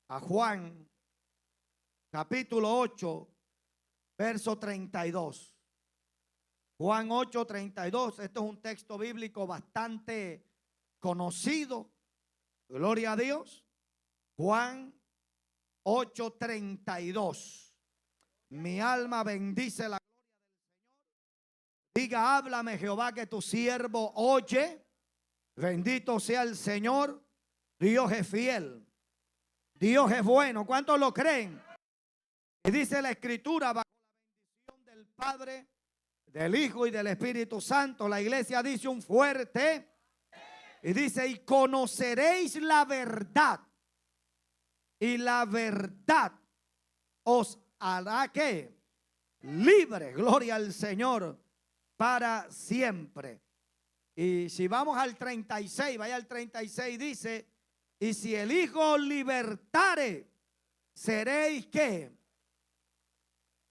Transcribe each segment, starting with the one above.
a Juan, capítulo 8, verso 32. Juan 8, 32. Esto es un texto bíblico bastante conocido. Gloria a Dios. Juan 8, 32. Mi alma bendice la gloria del Señor. Diga, háblame Jehová, que tu siervo oye. Bendito sea el Señor. Dios es fiel. Dios es bueno. ¿Cuántos lo creen? Y dice la Escritura, bajo la bendición del Padre, del Hijo y del Espíritu Santo. La iglesia dice un fuerte. Y dice, y conoceréis la verdad. Y la verdad os hará ¿qué? Libre. Gloria al Señor para siempre. Y si vamos al 36, vaya al 36, dice, y si el Hijo os libertare, seréis ¿qué?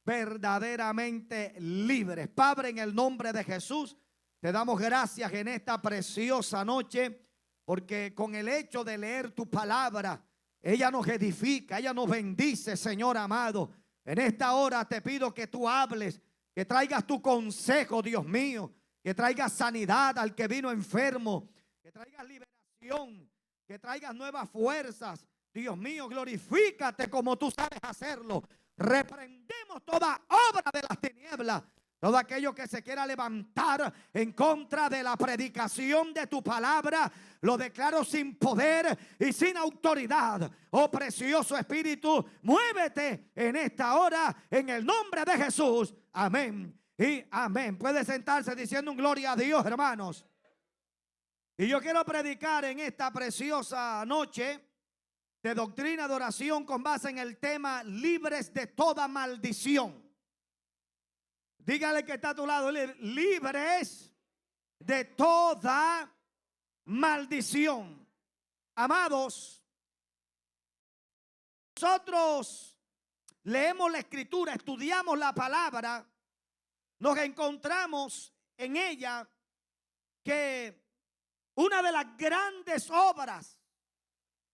Verdaderamente libres. Padre, en el nombre de Jesús, te damos gracias en esta preciosa noche, porque con el hecho de leer tu palabra, ella nos edifica, ella nos bendice, Señor amado. En esta hora te pido que tú hables, que traigas tu consejo, Dios mío, que traigas sanidad al que vino enfermo, que traigas liberación, que traigas nuevas fuerzas. Dios mío, glorifícate como tú sabes hacerlo. Reprendemos toda obra de las tinieblas, todo aquello que se quiera levantar en contra de la predicación de tu palabra. Lo declaro sin poder y sin autoridad. Oh precioso Espíritu, muévete en esta hora en el nombre de Jesús. Amén y amén. Puede sentarse diciendo un gloria a Dios, hermanos. Y yo quiero predicar en esta preciosa noche de doctrina de oración con base en el tema libres de toda maldición. Dígale que está a tu lado, libres de toda maldición. Amados, nosotros leemos la Escritura, estudiamos la palabra, nos encontramos en ella que una de las grandes obras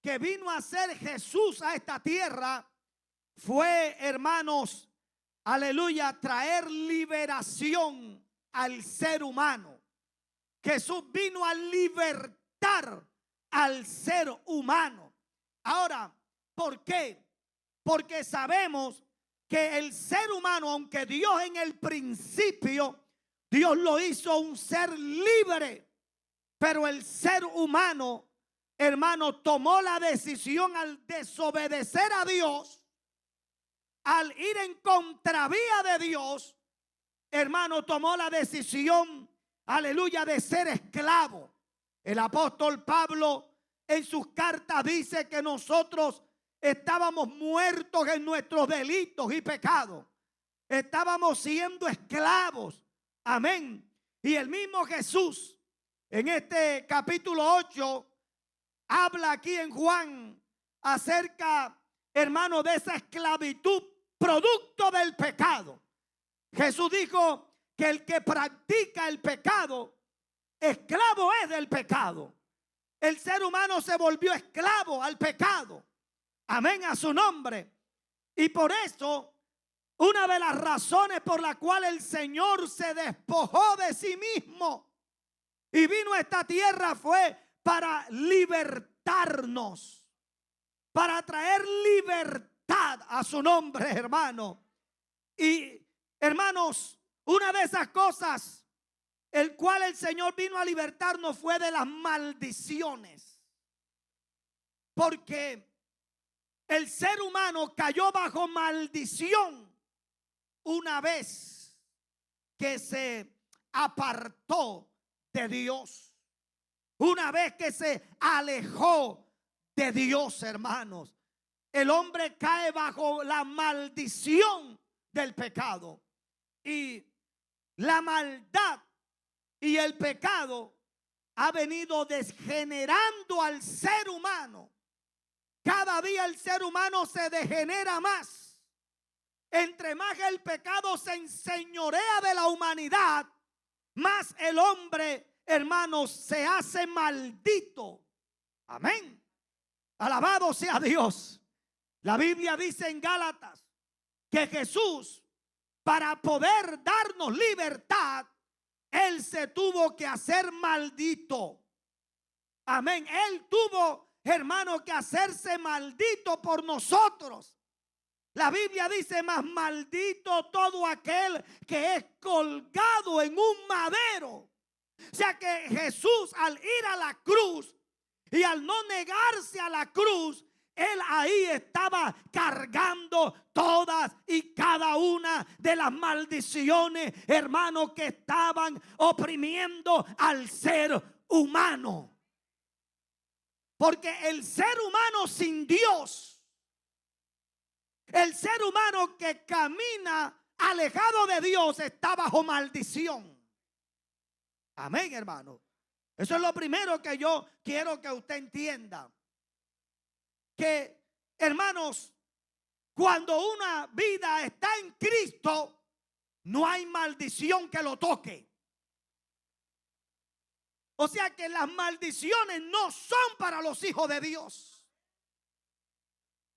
que vino a hacer Jesús a esta tierra fue, hermanos, aleluya, traer liberación al ser humano. Jesús vino a libertar al ser humano. Ahora, ¿por qué? Porque sabemos que el ser humano, aunque Dios en el principio, Dios lo hizo un ser libre, pero el ser humano, hermano, tomó la decisión al desobedecer a Dios, al ir en contravía de Dios, hermano, tomó la decisión, aleluya, de ser esclavo. El apóstol Pablo en sus cartas dice que nosotros estábamos muertos en nuestros delitos y pecados. Estábamos siendo esclavos. Amén. Y el mismo Jesús en este capítulo 8 habla aquí en Juan acerca, hermano, de esa esclavitud producto del pecado. Jesús dijo que el que practica el pecado, esclavo es del pecado. El ser humano se volvió esclavo al pecado. Amén, a su nombre. Y por eso, una de las razones por la cual el Señor se despojó de sí mismo y vino a esta tierra fue para libertarnos, para traer libertad a su nombre, hermano. Y hermanos, una de esas cosas el cual el Señor vino a libertarnos fue de las maldiciones, porque el ser humano cayó bajo maldición una vez que se apartó de Dios, una vez que se alejó de Dios, hermanos. El hombre cae bajo la maldición del pecado, y la maldad y el pecado ha venido desgenerando al ser humano. Cada día el ser humano se degenera más. Entre más el pecado se enseñorea de la humanidad, más el hombre, hermanos, se hace maldito. Amén. Alabado sea Dios. La Biblia dice en Gálatas que Jesús, para poder darnos libertad, Él se tuvo que hacer maldito. Amén. Él tuvo, hermano, que hacerse maldito por nosotros. La Biblia dice: más maldito todo aquel que es colgado en un madero. O sea que Jesús, al ir a la cruz y al no negarse a la cruz, Él ahí estaba cargando todas y cada una de las maldiciones, hermanos, que estaban oprimiendo al ser humano. Porque el ser humano sin Dios, el ser humano que camina alejado de Dios, está bajo maldición. Amén, hermano. Eso es lo primero que yo quiero que usted entienda. Que, hermanos, cuando una vida está en Cristo, no hay maldición que lo toque. O sea que las maldiciones no son para los hijos de Dios.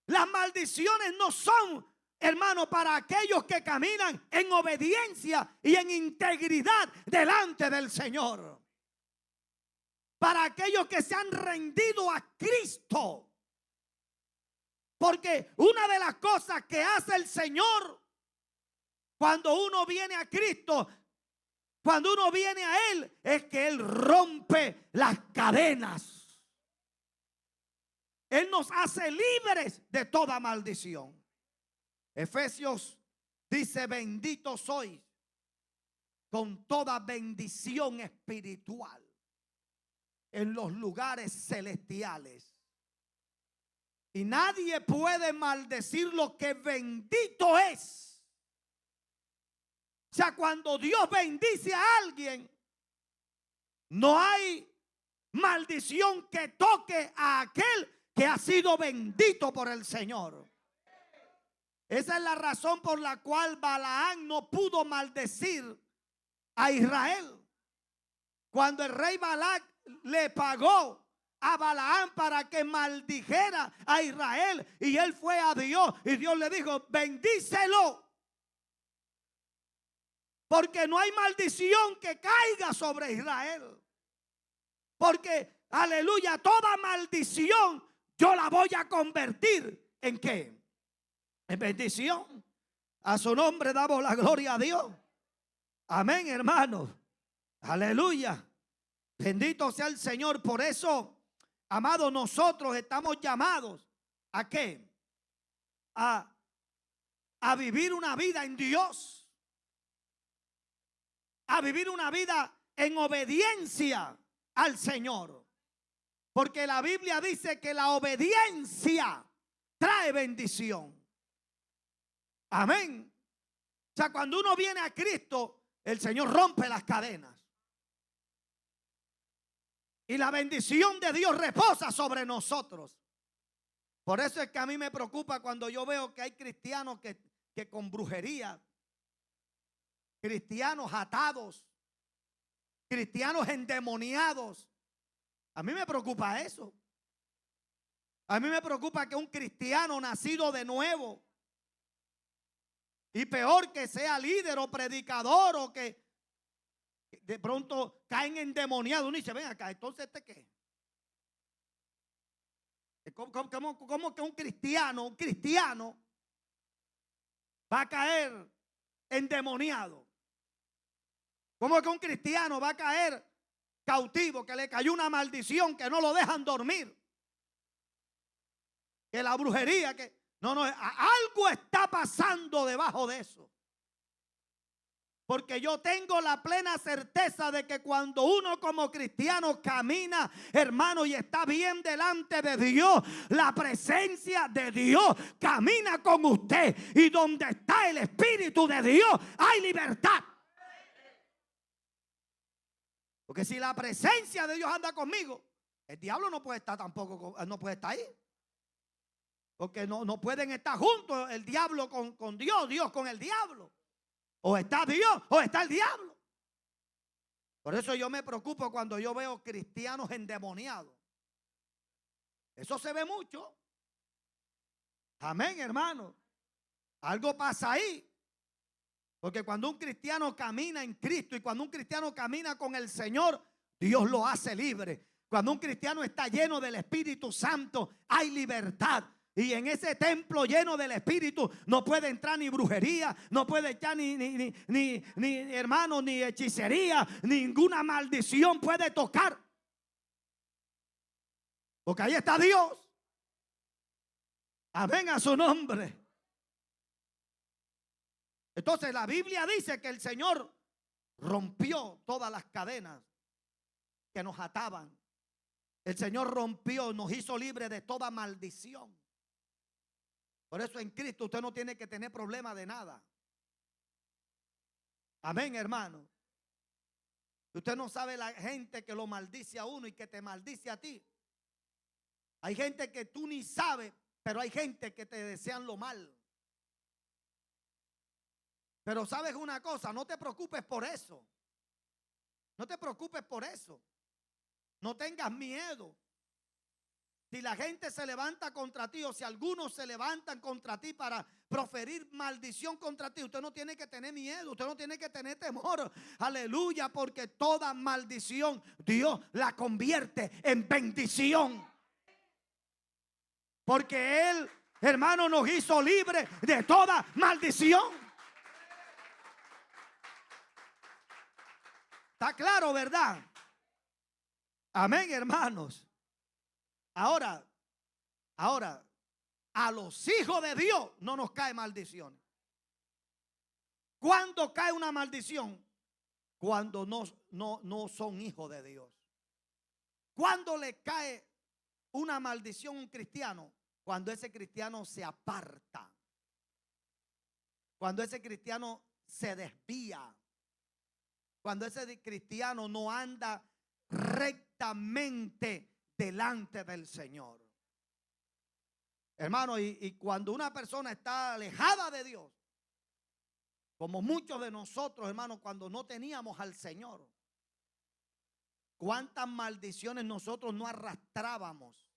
Las maldiciones no son, hermano, para aquellos que caminan en obediencia y en integridad delante del Señor. Para aquellos que se han rendido a Cristo. Porque una de las cosas que hace el Señor cuando uno viene a Cristo, cuando uno viene a Él, es que Él rompe las cadenas. Él nos hace libres de toda maldición. Efesios dice: bendito sois con toda bendición espiritual en los lugares celestiales. Y nadie puede maldecir lo que bendito es. O sea, cuando Dios bendice a alguien, no hay maldición que toque a aquel que ha sido bendito por el Señor. Esa es la razón por la cual Balaam no pudo maldecir a Israel. Cuando el rey Balac le pagó a Balaam para que maldijera a Israel, y él fue a Dios y Dios le dijo: bendícelo, porque no hay maldición que caiga sobre Israel. Porque, aleluya, toda maldición yo la voy a convertir ¿en qué? En bendición. A su nombre damos la gloria a Dios. Amén, hermanos. Aleluya. Bendito sea el Señor. Por eso, amados, nosotros estamos llamados ¿a qué? A vivir una vida en Dios. A vivir una vida en obediencia al Señor. Porque la Biblia dice que la obediencia trae bendición. Amén. O sea, cuando uno viene a Cristo, el Señor rompe las cadenas. Y la bendición de Dios reposa sobre nosotros. Por eso es que a mí me preocupa cuando yo veo que hay cristianos que con brujería, cristianos atados, cristianos endemoniados. A mí me preocupa eso. A mí me preocupa que un cristiano nacido de nuevo, y peor que sea líder o predicador, o que de pronto caen endemoniados. Uno dice: ven acá, entonces ¿este qué? ¿Cómo que un cristiano va a caer endemoniado? ¿Cómo que un cristiano va a caer cautivo, que le cayó una maldición, que no lo dejan dormir? Que la brujería, que no, algo está pasando debajo de eso. Porque yo tengo la plena certeza de que cuando uno como cristiano camina, hermano, y está bien delante de Dios, la presencia de Dios camina con usted. Y donde está el Espíritu de Dios, hay libertad. Porque si la presencia de Dios anda conmigo, el diablo no puede estar tampoco, no puede estar ahí. Porque no pueden estar juntos el diablo con Dios, Dios con el diablo. O está Dios o está el diablo. Por eso yo me preocupo cuando yo veo cristianos endemoniados. Eso se ve mucho. Amén, hermano. Algo pasa ahí. Porque cuando un cristiano camina en Cristo y cuando un cristiano camina con el Señor, Dios lo hace libre. Cuando un cristiano está lleno del Espíritu Santo, hay libertad. Y en ese templo lleno del Espíritu no puede entrar ni brujería, no puede echar ni hermano, ni hechicería, ninguna maldición puede tocar. Porque ahí está Dios. Amén a su nombre. Entonces la Biblia dice que el Señor rompió todas las cadenas que nos ataban. El Señor rompió, nos hizo libre de toda maldición. Por eso en Cristo usted no tiene que tener problema de nada. Amén, hermano. Usted no sabe la gente que lo maldice a uno y que te maldice a ti. Hay gente que tú ni sabes, pero hay gente que te desean lo mal. Pero sabes una cosa, no te preocupes por eso. No te preocupes por eso. No tengas miedo. Si la gente se levanta contra ti o si algunos se levantan contra ti para proferir maldición contra ti, usted no tiene que tener miedo, usted no tiene que tener temor. Aleluya, porque toda maldición Dios la convierte en bendición. Porque Él, hermano, nos hizo libre de toda maldición. Está claro, ¿verdad? Amén, hermanos. Ahora, a los hijos de Dios no nos cae maldición. ¿Cuándo cae una maldición? Cuando no son hijos de Dios. ¿Cuándo le cae una maldición a un cristiano? Cuando ese cristiano se aparta. Cuando ese cristiano se desvía. Cuando ese cristiano no anda rectamente delante del Señor. Hermano, y cuando una persona está alejada de Dios, como muchos de nosotros, hermano, cuando no teníamos al Señor, cuántas maldiciones nosotros no arrastrábamos,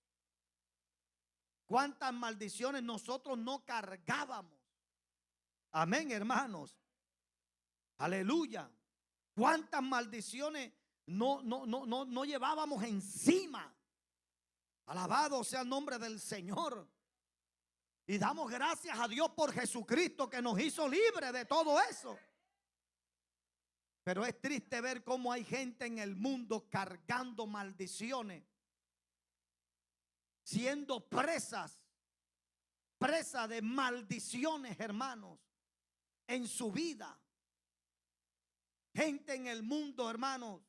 cuántas maldiciones nosotros no cargábamos. Amén, hermanos. Aleluya. Cuántas maldiciones no llevábamos encima. Alabado sea el nombre del Señor. Y damos gracias a Dios por Jesucristo que nos hizo libre de todo eso. Pero es triste ver cómo hay gente en el mundo cargando maldiciones, siendo presas de maldiciones, hermanos, en su vida. Gente en el mundo, hermanos,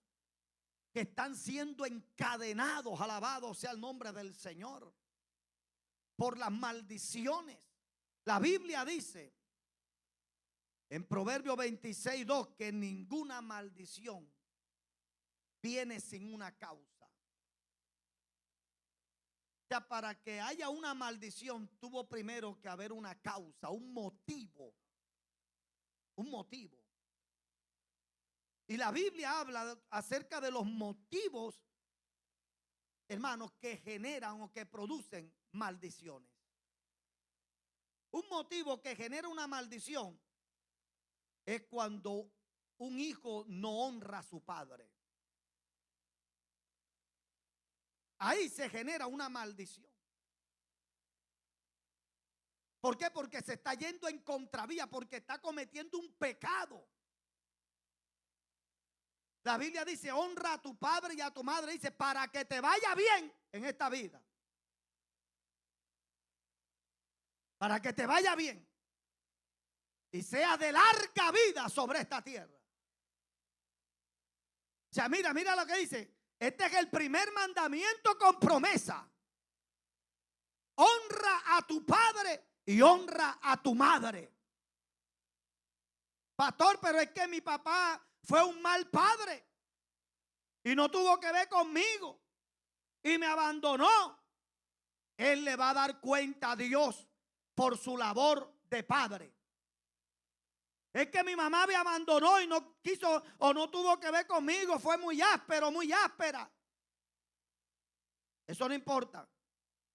que están siendo encadenados, alabado sea el nombre del Señor, por las maldiciones. La Biblia dice en Proverbios 26:2 que ninguna maldición viene sin una causa. O sea, para que haya una maldición tuvo primero que haber una causa, un motivo. Un motivo. Y la Biblia habla acerca de los motivos, hermanos, que generan o que producen maldiciones. Un motivo que genera una maldición es cuando un hijo no honra a su padre. Ahí se genera una maldición. ¿Por qué? Porque se está yendo en contravía, porque está cometiendo un pecado. La Biblia dice, honra a tu padre y a tu madre, dice, para que te vaya bien en esta vida. Para que te vaya bien. Y sea de larga vida sobre esta tierra. O sea, mira lo que dice. Este es el primer mandamiento con promesa. Honra a tu padre y honra a tu madre. Pastor, pero es que mi papá fue un mal padre y no tuvo que ver conmigo y me abandonó. Él le va a dar cuenta a Dios por su labor de padre. Es que mi mamá me abandonó y no quiso o no tuvo que ver conmigo, fue muy áspero, muy áspera. Eso no importa.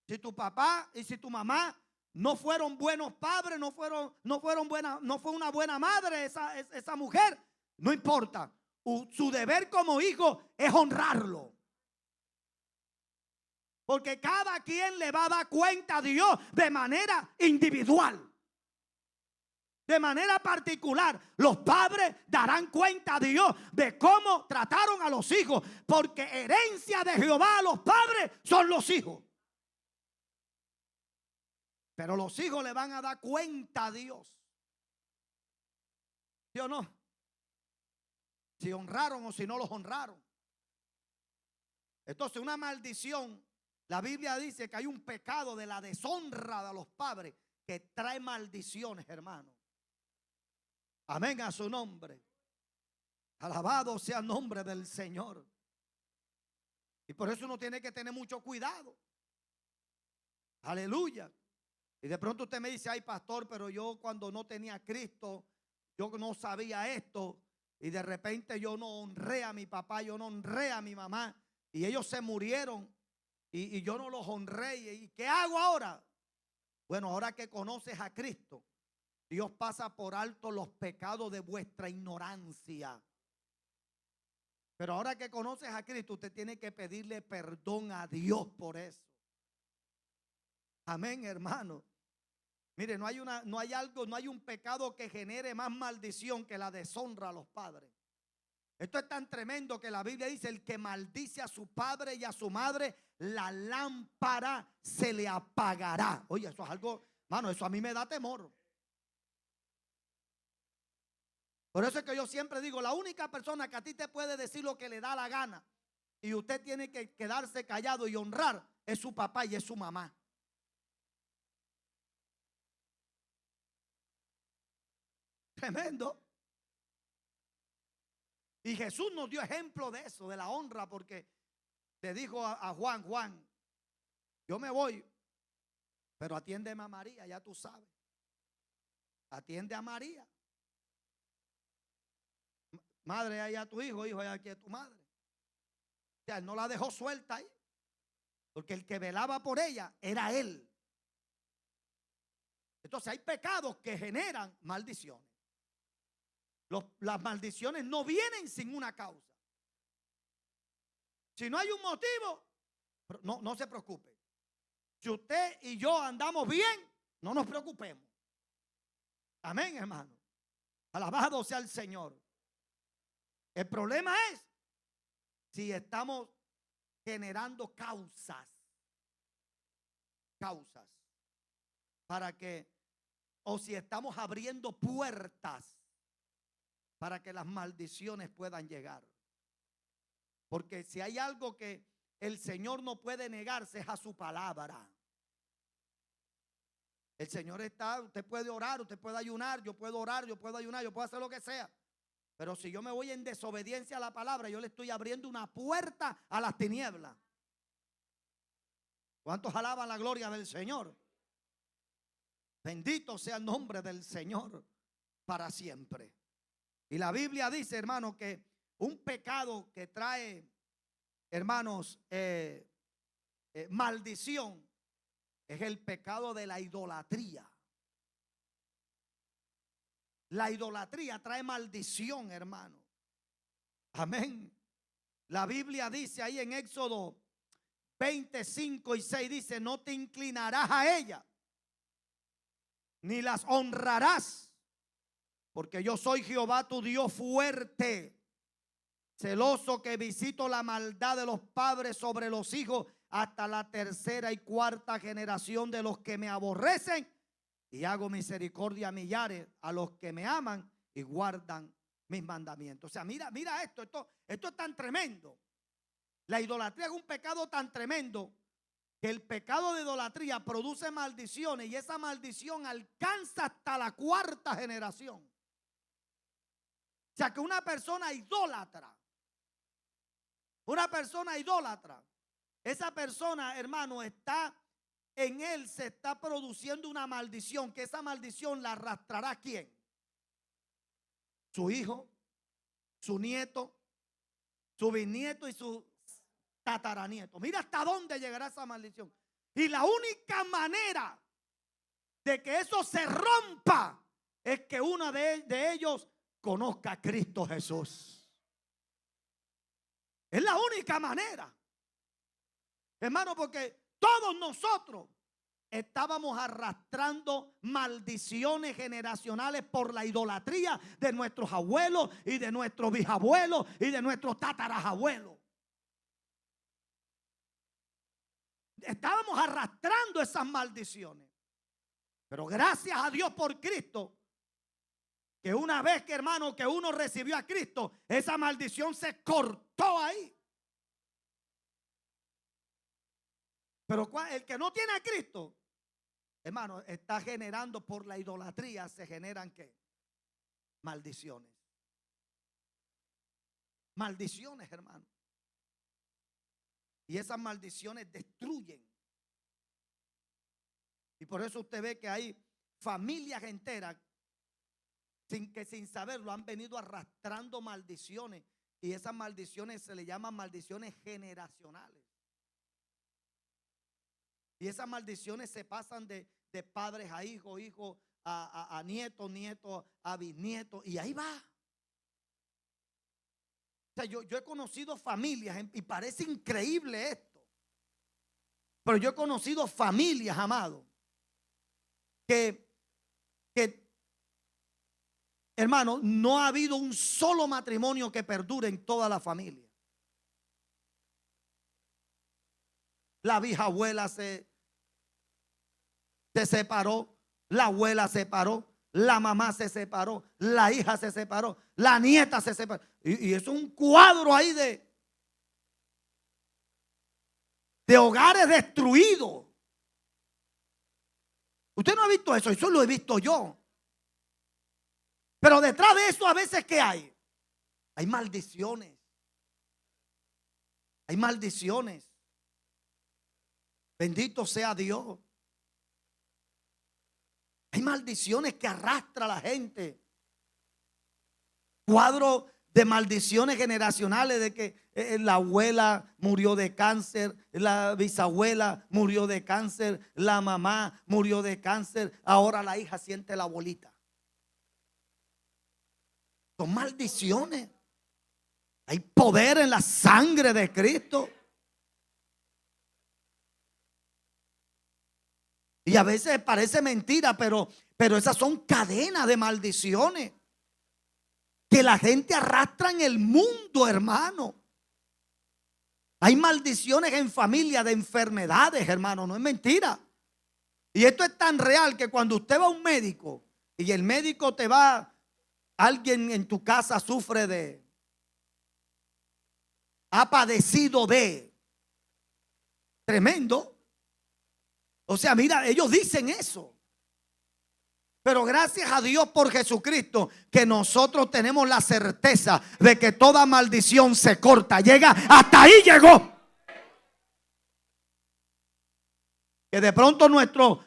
Si tu papá y si tu mamá no fueron buenos padres, no fue una buena madre esa mujer. No importa. Su deber como hijo es honrarlo. Porque cada quien le va a dar cuenta a Dios de manera individual. De manera particular, los padres darán cuenta a Dios de cómo trataron a los hijos. Porque herencia de Jehová a los padres son los hijos. Pero los hijos le van a dar cuenta a Dios. ¿Sí o no? Si honraron o si no los honraron. Entonces, una maldición, la Biblia dice que hay un pecado de la deshonra de los padres que trae maldiciones, hermano. Amén a su nombre. Alabado sea el nombre del Señor. Y por eso uno tiene que tener mucho cuidado. Aleluya. Y de pronto usted me dice, ay pastor, pero yo cuando no tenía a Cristo, yo no sabía esto. Y de repente yo no honré a mi papá, yo no honré a mi mamá. Y ellos se murieron y yo no los honré. ¿Y qué hago ahora? Bueno, ahora que conoces a Cristo, Dios pasa por alto los pecados de vuestra ignorancia. Pero ahora que conoces a Cristo, usted tiene que pedirle perdón a Dios por eso. Amén, hermano. Mire, no hay un pecado que genere más maldición que la deshonra a los padres. Esto es tan tremendo que la Biblia dice: el que maldice a su padre y a su madre, la lámpara se le apagará. Oye, eso es algo, hermano, eso a mí me da temor. Por eso es que yo siempre digo, la única persona que a ti te puede decir lo que le da la gana y usted tiene que quedarse callado y honrar es su papá y es su mamá. Tremendo. Y Jesús nos dio ejemplo de eso, de la honra, porque le dijo a Juan, Juan, yo me voy, pero atiéndeme a María, ya tú sabes. Atiende a María. Madre, allá a tu hijo, hijo, allá aquí a tu madre. O sea, él no la dejó suelta ahí, porque el que velaba por ella era él. Entonces hay pecados que generan maldiciones. Las maldiciones no vienen sin una causa. Si no hay un motivo, no se preocupe. Si usted y yo andamos bien, no nos preocupemos. Amén, hermano. Alabado sea el Señor. El problema es si estamos generando causas para que, o si estamos abriendo puertas para que las maldiciones puedan llegar. Porque si hay algo que el Señor no puede negarse es a su palabra. El Señor está, usted puede orar, usted puede ayunar, yo puedo orar, yo puedo ayunar, yo puedo hacer lo que sea. Pero si yo me voy en desobediencia a la palabra, yo le estoy abriendo una puerta a las tinieblas. ¿Cuántos alaban la gloria del Señor? Bendito sea el nombre del Señor para siempre. Y la Biblia dice, hermano, que un pecado que trae, hermanos, maldición es el pecado de la idolatría. La idolatría trae maldición, hermano. Amén. La Biblia dice ahí en Éxodo 25 y 6, dice: no te inclinarás a ella, ni las honrarás, porque yo soy Jehová tu Dios fuerte, celoso, que visito la maldad de los padres sobre los hijos hasta la tercera y cuarta generación de los que me aborrecen, y hago misericordia a millares a los que me aman y guardan mis mandamientos. O sea, mira esto es tan tremendo. La idolatría es un pecado tan tremendo que el pecado de idolatría produce maldiciones, y esa maldición alcanza hasta la cuarta generación. O sea, que una persona idólatra, esa persona, hermano, en él se está produciendo una maldición, que esa maldición la arrastrará ¿quién? Su hijo, su nieto, su bisnieto y su tataranieto. Mira hasta dónde llegará esa maldición. Y la única manera de que eso se rompa es que uno de ellos conozca a Cristo Jesús. Es la única manera, hermano, porque todos nosotros estábamos arrastrando maldiciones generacionales por la idolatría de nuestros abuelos y de nuestros bisabuelos y de nuestros tatarabuelos. Estábamos arrastrando esas maldiciones. Pero gracias a Dios por Cristo, que una vez que, hermano, que uno recibió a Cristo, esa maldición se cortó ahí. Pero el que no tiene a Cristo, hermano, está generando por la idolatría, se generan ¿qué? Maldiciones. Maldiciones, hermano. Y esas maldiciones destruyen. Y por eso usted ve que hay familias enteras sin saberlo han venido arrastrando maldiciones. Y esas maldiciones se le llaman maldiciones generacionales. Y esas maldiciones se pasan de padres a hijos, hijos a nietos, nietos a bisnietos. Y ahí va. O sea, yo he conocido familias, y parece increíble esto, pero yo he conocido familias, amados, que hermano, no ha habido un solo matrimonio que perdure en toda la familia. La bisabuela se separó, la abuela se separó, la mamá se separó, la hija se separó, la nieta se separó. Y eso es un cuadro ahí de hogares destruidos. Usted no ha visto eso, eso lo he visto yo. Pero detrás de eso a veces ¿qué hay? Hay maldiciones. Hay maldiciones. Bendito sea Dios. Hay maldiciones que arrastra a la gente. Cuadro de maldiciones generacionales de que la abuela murió de cáncer, la bisabuela murió de cáncer, la mamá murió de cáncer, ahora la hija siente la bolita. Son maldiciones. Hay poder en la sangre de Cristo. Y a veces parece mentira, pero esas son cadenas de maldiciones que la gente arrastra en el mundo, hermano. Hay maldiciones en familia de enfermedades, hermano, no es mentira. Y esto es tan real que cuando usted va a un médico y el médico te va, alguien en tu casa sufre ha padecido de tremendo. O sea, mira, ellos dicen eso. Pero gracias a Dios por Jesucristo que nosotros tenemos la certeza de que toda maldición se corta. Llega, hasta ahí llegó. Que de pronto nuestros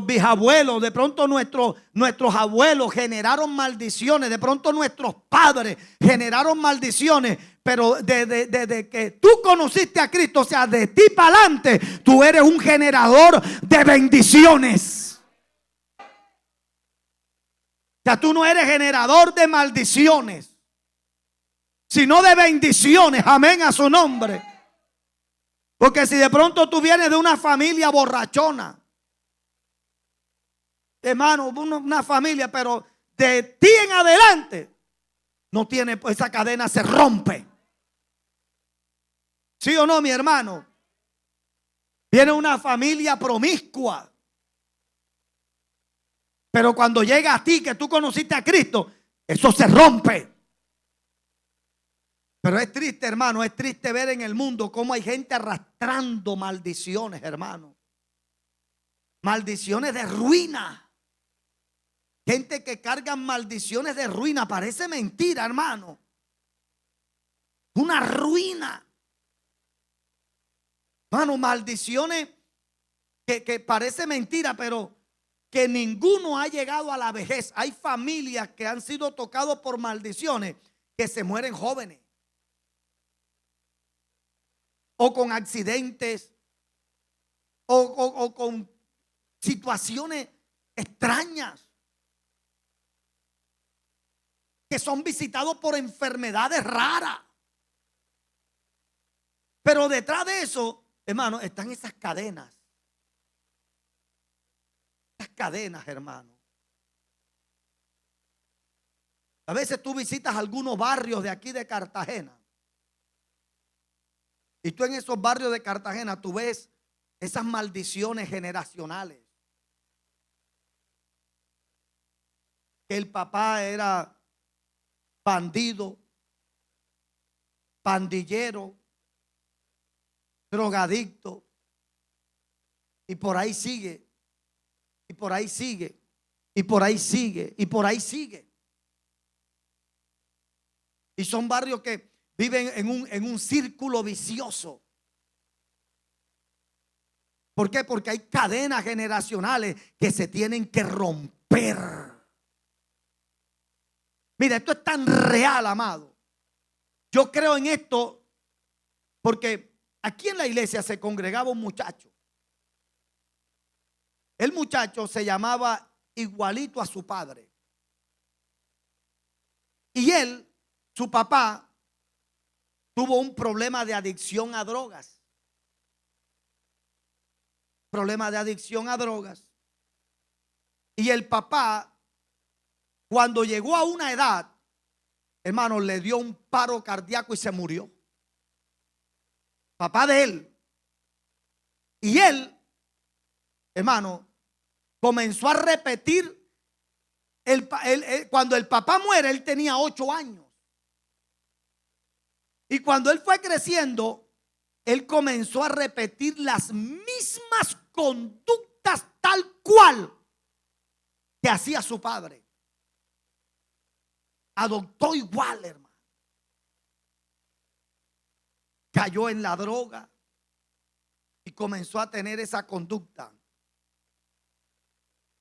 bisabuelos, de pronto nuestros abuelos generaron maldiciones. De pronto nuestros padres generaron maldiciones. Pero desde que tú conociste a Cristo, o sea, de ti para adelante, tú eres un generador de bendiciones. O sea, tú no eres generador de maldiciones, sino de bendiciones. Amén a su nombre. Porque si de pronto tú vienes de una familia borrachona, hermano, una familia, pero de ti en adelante, no tiene, pues esa cadena se rompe. ¿Sí o no, mi hermano? Viene una familia promiscua. Pero cuando llega a ti, que tú conociste a Cristo, eso se rompe. Pero es triste, hermano, es triste ver en el mundo cómo hay gente arrastrando maldiciones, hermano. Maldiciones de ruina. Gente que carga maldiciones de ruina. Parece mentira, hermano. Una ruina. Hermano, maldiciones que parece mentira, pero que ninguno ha llegado a la vejez. Hay familias que han sido tocados por maldiciones que se mueren jóvenes. O con accidentes. O con situaciones extrañas, que son visitados por enfermedades raras. Pero detrás de eso, hermano, están esas cadenas. Esas cadenas, hermano. A veces tú visitas algunos barrios de aquí de Cartagena. Y tú en esos barrios de Cartagena, tú ves esas maldiciones generacionales. Que el papá era bandido, pandillero, drogadicto. Y por ahí sigue. Y por ahí sigue. Y por ahí sigue. Y por ahí sigue. Y son barrios que viven en un círculo vicioso. ¿Por qué? Porque hay cadenas generacionales que se tienen que romper. Mira, esto es tan real, amado. Yo creo en esto porque aquí en la iglesia se congregaba un muchacho. El muchacho se llamaba igualito a su padre. Y él, su papá, tuvo un problema de adicción a drogas. Problema de adicción a drogas. Y el papá, cuando llegó a una edad, hermano, le dio un paro cardíaco y se murió. Papá de él. Y él, hermano, comenzó a repetir. Cuando el papá muere, él tenía 8 años. Y cuando él fue creciendo, él comenzó a repetir las mismas conductas tal cual que hacía su padre. Adoptó igual, hermano. Cayó en la droga y comenzó a tener esa conducta.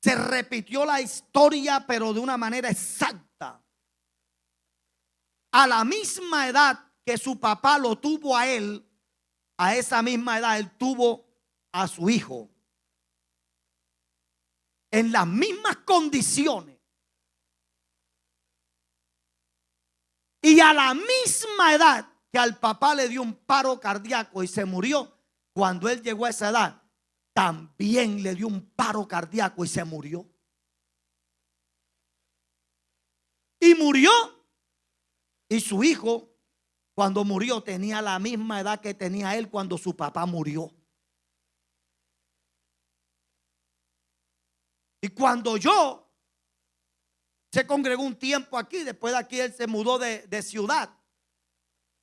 Se repitió la historia, pero de una manera exacta. A la misma edad que su papá lo tuvo a él, a esa misma edad él tuvo a su hijo. En las mismas condiciones. Y a la misma edad que al papá le dio un paro cardíaco y se murió, cuando él llegó a esa edad, también le dio un paro cardíaco y se murió. Y murió. Y su hijo, cuando murió, tenía la misma edad que tenía él cuando su papá murió. Y cuando se congregó un tiempo aquí, después de aquí él se mudó de ciudad.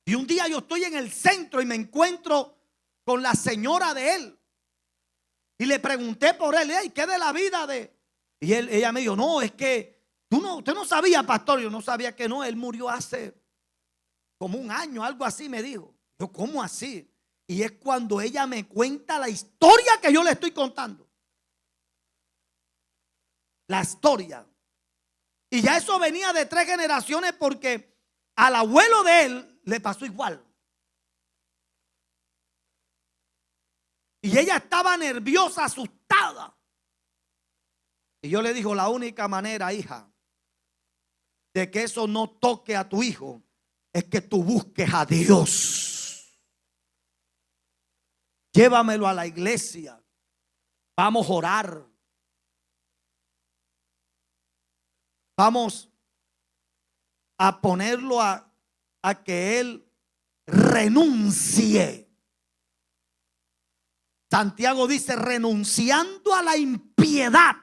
Y un día yo estoy en el centro y me encuentro con la señora de él. Y le pregunté por él, hey, ¿qué de la vida de? Y ella me dijo, no, es que usted no sabía, pastor. Yo no sabía que no, él murió hace como un año, algo así me dijo. Yo, ¿cómo así? Y es cuando ella me cuenta la historia que yo le estoy contando. La historia. Y ya eso venía de 3 generaciones porque al abuelo de él le pasó igual. Y ella estaba nerviosa, asustada. Y yo le digo, la única manera, hija, de que eso no toque a tu hijo es que tú busques a Dios. Llévamelo a la iglesia. Vamos a orar. Vamos a ponerlo a que él renuncie. Santiago dice, renunciando a la impiedad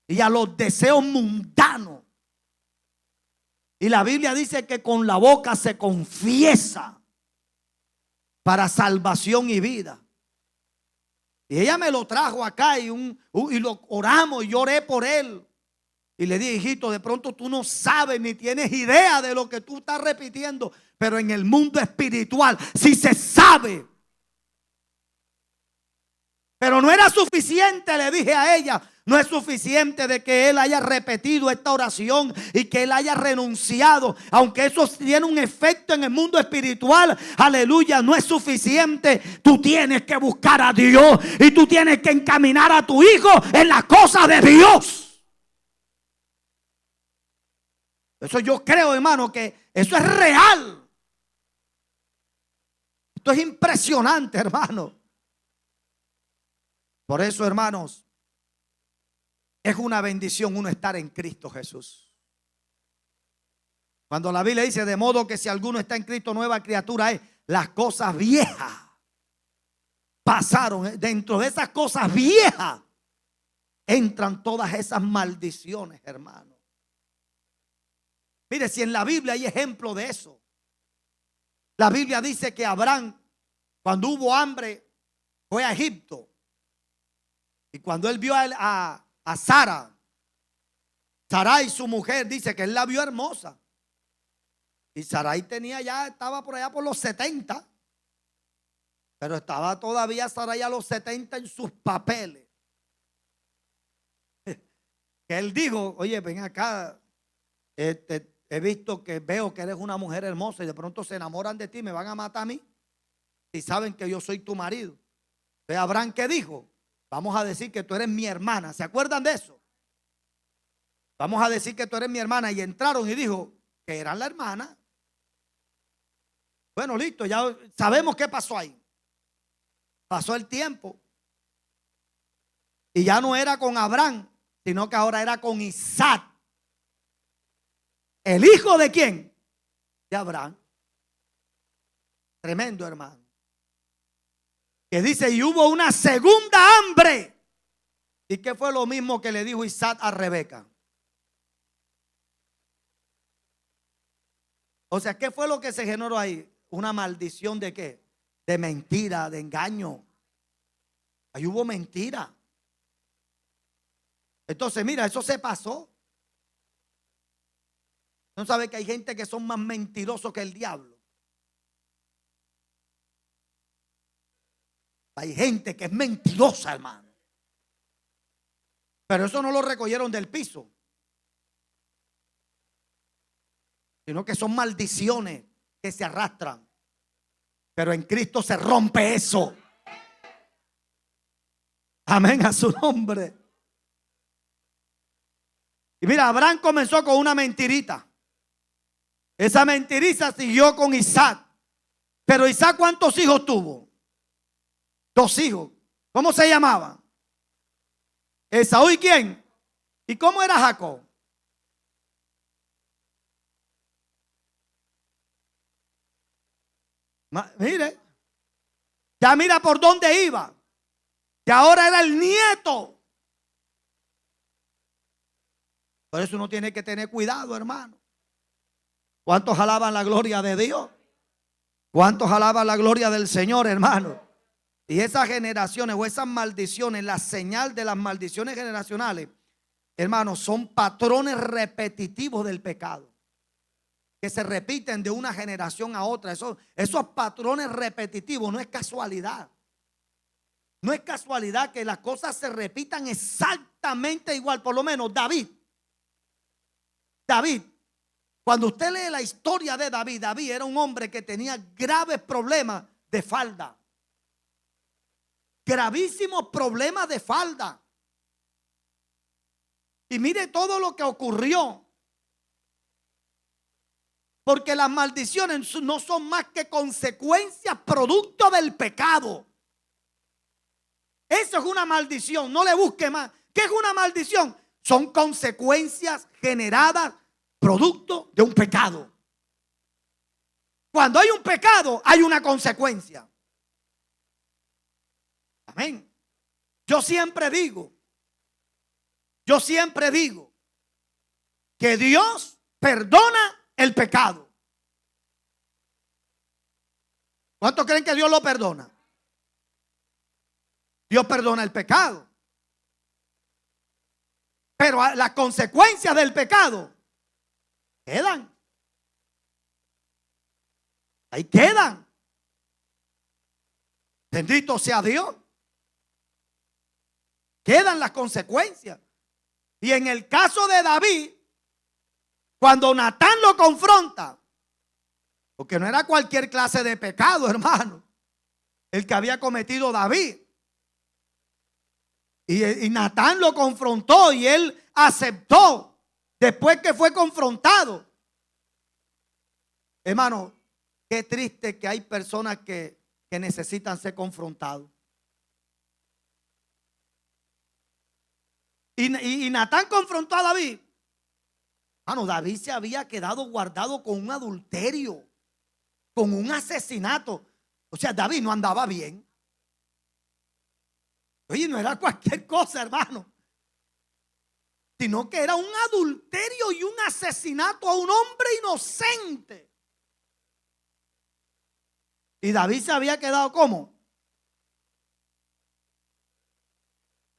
y a los deseos mundanos. Y la Biblia dice que con la boca se confiesa para salvación y vida. Y ella me lo trajo acá y lo oramos y yo oré por él. Y le dije, hijito, de pronto tú no sabes ni tienes idea de lo que tú estás repitiendo, pero en el mundo espiritual sí se sabe. Pero no era suficiente, le dije a ella. No es suficiente de que él haya repetido esta oración y que él haya renunciado. Aunque eso tiene un efecto en el mundo espiritual, aleluya, no es suficiente. Tú tienes que buscar a Dios y tú tienes que encaminar a tu hijo en las cosas de Dios. Eso yo creo, hermano, que eso es real. Esto es impresionante, hermano. Por eso, hermanos, es una bendición uno estar en Cristo Jesús. Cuando la Biblia dice, de modo que si alguno está en Cristo, nueva criatura es, las cosas viejas pasaron. Dentro de esas cosas viejas entran todas esas maldiciones, hermano. Mire, si en la Biblia hay ejemplo de eso. La Biblia dice que Abraham, cuando hubo hambre, fue a Egipto. Y cuando él vio a Sara, Sarai, su mujer, dice que él la vio hermosa. Y Sarai estaba por allá por los 70. Pero estaba todavía Sarai a los 70 en sus papeles. Que él dijo, oye, ven acá, he visto que veo que eres una mujer hermosa y de pronto se enamoran de ti, me van a matar a mí. Y saben que yo soy tu marido. Ve Abraham, ¿qué dijo? Vamos a decir que tú eres mi hermana. ¿Se acuerdan de eso? Vamos a decir que tú eres mi hermana. Y entraron y dijo que eran la hermana. Bueno, listo, ya sabemos qué pasó ahí. Pasó el tiempo. Y ya no era con Abraham, sino que ahora era con Isaac. ¿El hijo de quién? De Abraham. Tremendo, hermano. Que dice, y hubo una segunda hambre. ¿Y qué fue lo mismo que le dijo Isaac a Rebeca? O sea, ¿qué fue lo que se generó ahí? Una maldición de qué? De mentira, de engaño. Ahí hubo mentira. Entonces, mira, eso se pasó. ¿No sabe que hay gente que son más mentirosos que el diablo? Hay gente que es mentirosa, hermano. Pero eso no lo recogieron del piso, sino que son maldiciones que se arrastran. Pero en Cristo se rompe eso. Amén a su nombre. Y mira, Abraham comenzó con una mentirita. Esa mentirita siguió con Isaac. Pero Isaac, ¿cuántos hijos tuvo? 2 hijos. ¿Cómo se llamaban? Esaú y ¿quién? ¿Y cómo era Jacob? Mire, ya mira por dónde iba. Que ahora era el nieto. Por eso uno tiene que tener cuidado, hermano. ¿Cuántos alaban la gloria de Dios? ¿Cuántos alaban la gloria del Señor, hermano? Y esas generaciones o esas maldiciones, la señal de las maldiciones generacionales, hermanos, son patrones repetitivos del pecado. Que se repiten de una generación a otra. Esos patrones repetitivos no es casualidad. No es casualidad que las cosas se repitan exactamente igual. Por lo menos David, cuando usted lee la historia de David, David era un hombre que tenía graves problemas de falda. Gravísimos problemas de falda. Y mire todo lo que ocurrió. Porque las maldiciones no son más que consecuencias producto del pecado. Eso es una maldición. No le busque más. ¿Qué es una maldición? Son consecuencias generadas producto de un pecado. Cuando hay un pecado, hay una consecuencia. Amén. Yo siempre digo que Dios perdona el pecado. ¿Cuántos creen que Dios lo perdona? Dios perdona el pecado. Pero las consecuencias del pecado quedan. Ahí quedan. Bendito sea Dios. quedan las consecuencias. Y en el caso de David, cuando Natán lo confronta, porque no era cualquier clase de pecado, hermano, el que había cometido David. Y Natán lo confrontó y él aceptó después que fue confrontado. Hermano, qué triste que hay personas que necesitan ser confrontados. Y Natán confrontó a David. Hermano, David se había quedado guardado con un adulterio, con un asesinato. O sea, David no andaba bien. Oye, no era cualquier cosa, hermano, sino que era un adulterio y un asesinato a un hombre inocente. Y David se había quedado ¿cómo?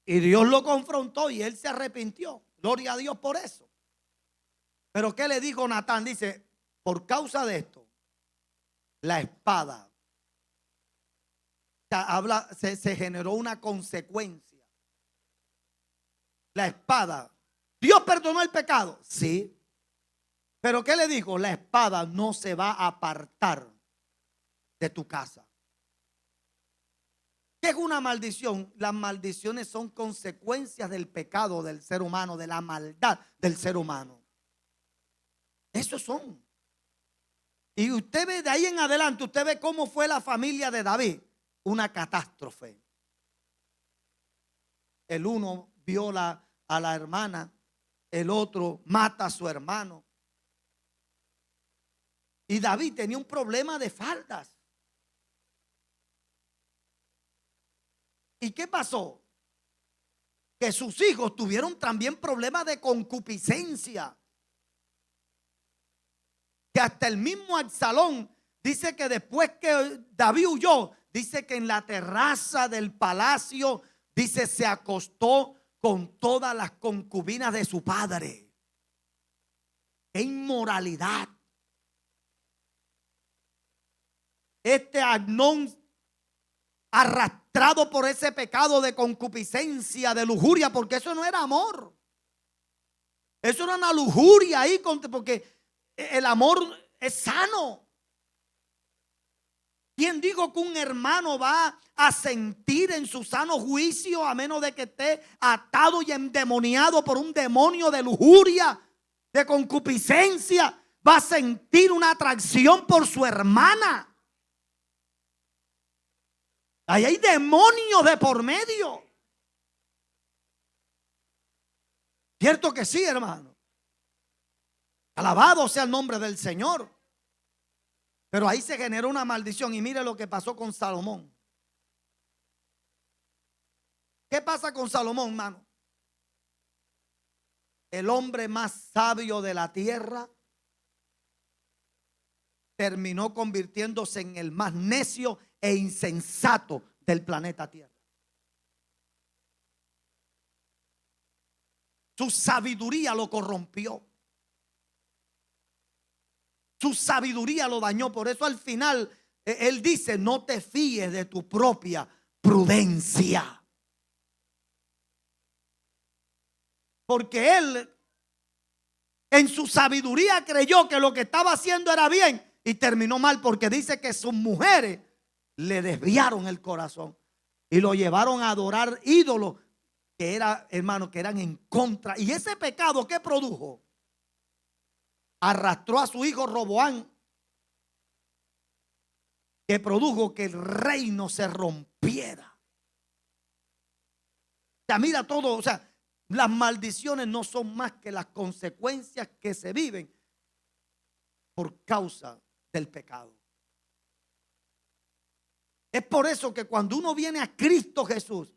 Y Dios lo confrontó y él se arrepintió. Gloria a Dios por eso. Pero ¿qué le dijo Natán? Dice, por causa de esto, la espada. Se generó una consecuencia. La espada. ¿Dios perdonó el pecado? Sí. Pero ¿qué le dijo? La espada no se va a apartar de tu casa. ¿Qué es una maldición? Las maldiciones son consecuencias del pecado del ser humano, de la maldad del ser humano. Esos son. Y usted ve de ahí en adelante, usted ve cómo fue la familia de David. Una catástrofe. El uno viola a la hermana, el otro mata a su hermano. Y David tenía un problema de faldas. ¿Y qué pasó? Que sus hijos tuvieron también problemas de concupiscencia. Que hasta el mismo Absalón dice que después que David huyó, dice que en la terraza del palacio, dice, se acostó con todas las concubinas de su padre. ¡Qué inmoralidad! Este Amnón, arrastrado por ese pecado de concupiscencia, de lujuria, porque eso no era amor. Eso era una lujuria ahí, porque el amor es sano. ¿Quién dijo que un hermano va a sentir en su sano juicio a menos de que esté atado y endemoniado por un demonio de lujuria, de concupiscencia? Va a sentir una atracción por su hermana. Ahí hay demonios de por medio. Cierto que sí, hermano. Alabado sea el nombre del Señor. Pero ahí se generó una maldición. Y mire lo que pasó con Salomón. ¿Qué pasa con Salomón, hermano? El hombre más sabio de la tierra terminó convirtiéndose en el más necio e insensato del planeta Tierra. Su sabiduría lo corrompió. Su sabiduría lo dañó. Por eso al final él dice, no te fíes de tu propia prudencia. Porque él en su sabiduría creyó que lo que estaba haciendo era bien y terminó mal, porque dice que sus mujeres le desviaron el corazón y lo llevaron a adorar ídolos que eran en contra. Y ese pecado, ¿qué produjo? Arrastró a su hijo Roboán, que produjo que el reino se rompiera. O sea, mira todo, o sea, las maldiciones no son más que las consecuencias que se viven por causa del pecado. Es por eso que cuando uno viene a Cristo Jesús,